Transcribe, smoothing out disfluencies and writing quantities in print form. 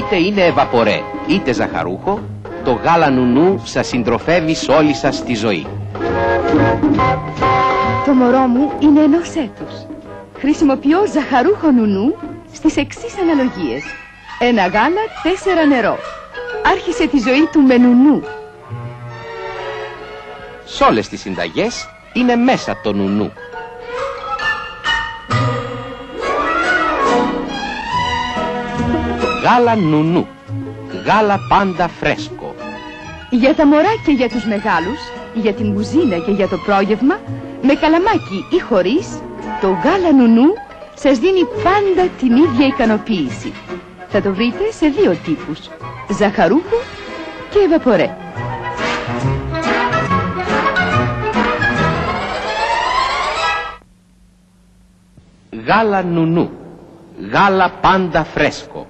είτε είναι ευαπορέ είτε ζαχαρούχο, το γάλα νουνού σας συντροφεύει σε όλη σας τη ζωή. Το μωρό μου είναι 1 έτους. Χρησιμοποιώ ζαχαρούχο νουνού στις εξής αναλογίες. 1 γάλα, 4 νερό. Άρχισε τη ζωή του με νουνού. Σ' όλες τις συνταγές είναι μέσα το νουνού. Γάλα νουνού. Γάλα πάντα φρέσκο. Για τα μωρά και για τους μεγάλους, για την κουζίνα και για το πρόγευμα, με καλαμάκι ή χωρίς, το γάλα νουνού σας δίνει πάντα την ίδια ικανοποίηση. Θα το βρείτε σε 2 τύπους, ζαχαρούχο και ευαπορέ. Γάλα νουνού. Γάλα πάντα φρέσκο.